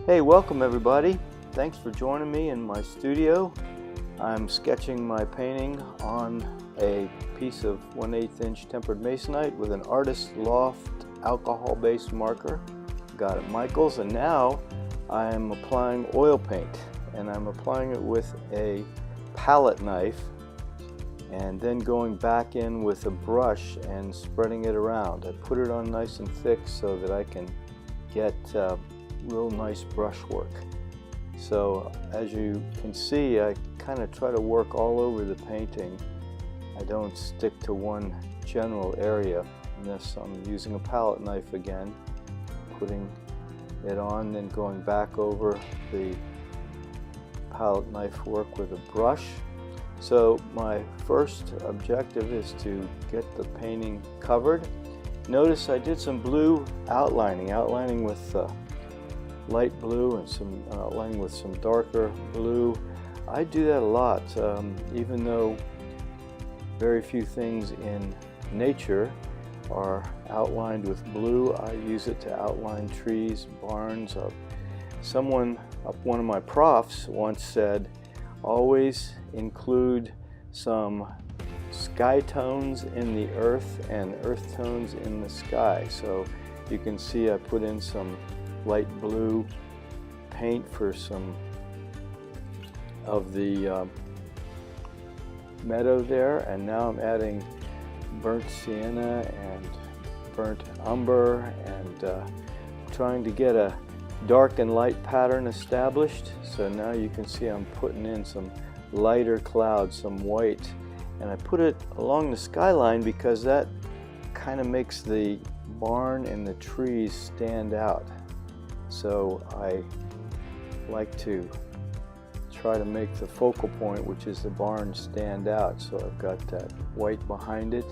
Hey, welcome everybody. Thanks for joining me in my studio. I'm sketching my painting on a piece of 1/8 inch tempered masonite with an Artist Loft alcohol-based marker. Got it Michaels, and now I'm applying oil paint, and I'm applying it with a palette knife and then going back in with a brush and spreading it around. I put it on nice and thick so that I can get real nice brush work. So as you can see, I kind of try to work all over the painting. I don't stick to one general area. In this, I'm using a palette knife again, putting it on, then going back over the palette knife work with a brush. So my first objective is to get the painting covered. Notice I did some blue outlining with light blue and some outlining with some darker blue. I do that a lot, even though very few things in nature are outlined with blue. I use it to outline trees, barns. One of my profs once said, always include some sky tones in the earth and earth tones in the sky. So you can see I put in some light blue paint for some of the meadow there, and now I'm adding burnt sienna and burnt umber and trying to get a dark and light pattern established. So now you can see I'm putting in some lighter clouds, some white, and I put it along the skyline because that kind of makes the barn and the trees stand out. So I like to try to make the focal point, which is the barn, stand out. So I've got that white behind it,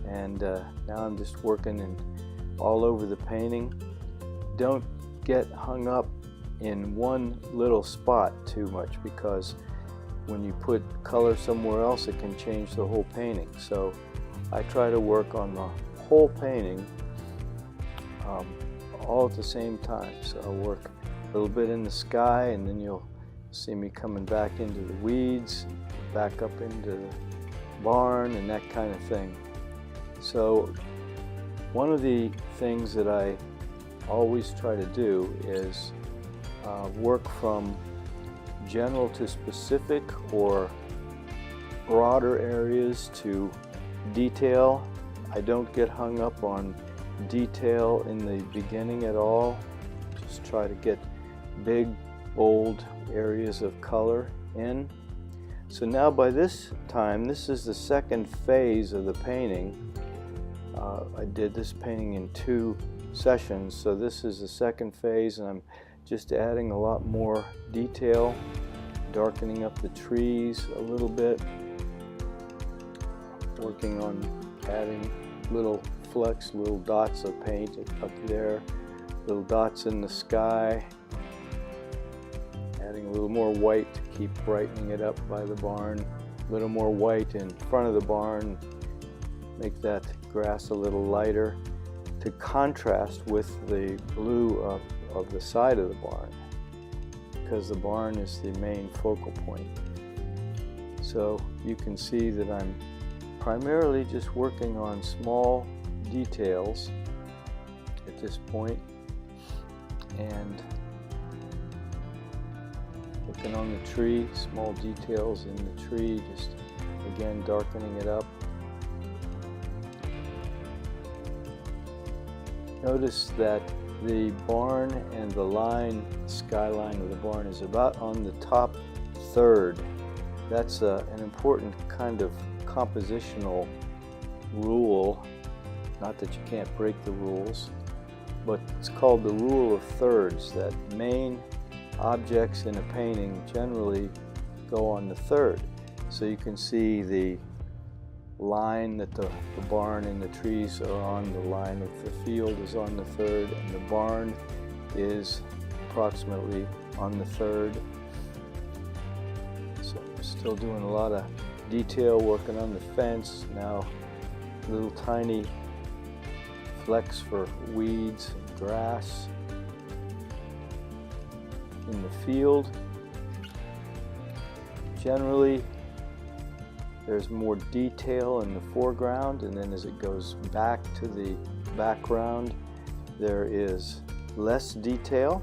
and now I'm just working all over the painting. Don't get hung up in one little spot too much, because when you put color somewhere else, it can change the whole painting. So I try to work on the whole painting all at the same time. So I'll work a little bit in the sky, and then you'll see me coming back into the weeds, back up into the barn, and that kind of thing. So one of the things that I always try to do is work from general to specific, or broader areas to detail. I don't get hung up on detail in the beginning at all. Just try to get big, bold areas of color in. So now by this time, this is the second phase of the painting. I did this painting in 2 sessions, so this is the second phase, and I'm just adding a lot more detail, darkening up the trees a little bit, working on adding little flecks, little dots of paint up there, little dots in the sky, adding a little more white to keep brightening it up by the barn, a little more white in front of the barn, make that grass a little lighter to contrast with the blue of the side of the barn, because the barn is the main focal point. So you can see that I'm primarily just working on small details at this point, and working on the tree, small details in the tree, just again darkening it up. Notice that the barn and the skyline of the barn is about on the top third. That's an important kind of compositional rule. Not that you can't break the rules, but it's called the rule of thirds, that main objects in a painting generally go on the third. So you can see the line that the barn and the trees are on, the line of the field is on the third, and the barn is approximately on the third. So I'm still doing a lot of detail, working on the fence, now little tiny flecks for weeds and grass. in the field. Generally, there's more detail in the foreground, and then as it goes back to the background, there is less detail.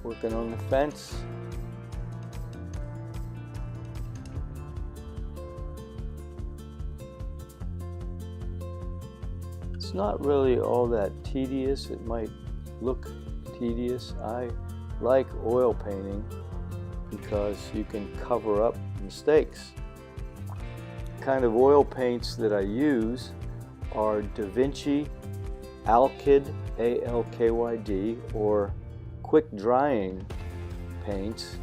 Working on the fence. It's not really all that tedious. It might look tedious. I like oil painting because you can cover up mistakes. The kind of oil paints that I use are Da Vinci Alkyd, A-L-K-Y-D, or quick drying paints,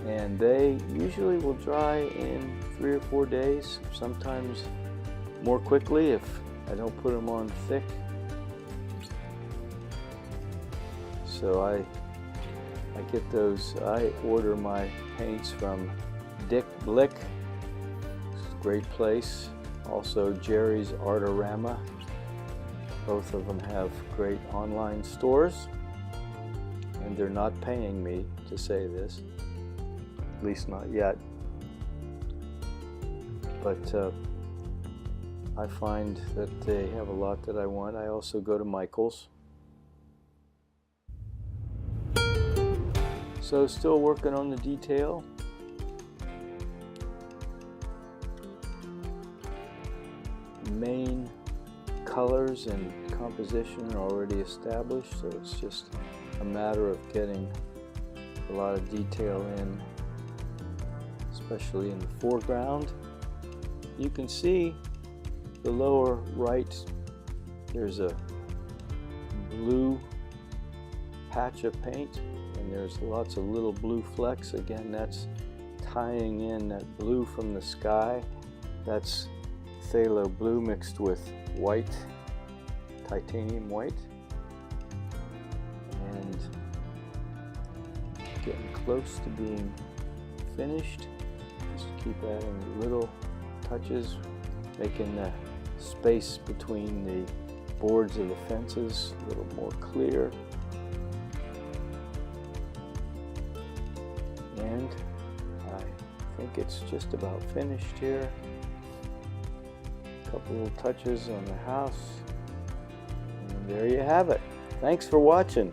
and they usually will dry in 3 or 4 days, sometimes more quickly if I don't put them on thick. So I get those. I order my paints from Dick Blick. It's a great place. Also Jerry's Artorama. Both of them have great online stores, and they're not paying me to say this, at least not yet. But I find that they have a lot that I want. I also go to Michael's. So still working on the detail. Main colors and composition are already established, so it's just a matter of getting a lot of detail in, especially in the foreground. You can see the lower right, there's a blue patch of paint, and there's lots of little blue flecks. Again, that's tying in that blue from the sky. That's phthalo blue mixed with white, titanium white. And getting close to being finished. Just keep adding little touches, making the space between the boards of the fences a little more clear. And I think it's just about finished here. A couple little touches on the house, and there you have it. Thanks for watching.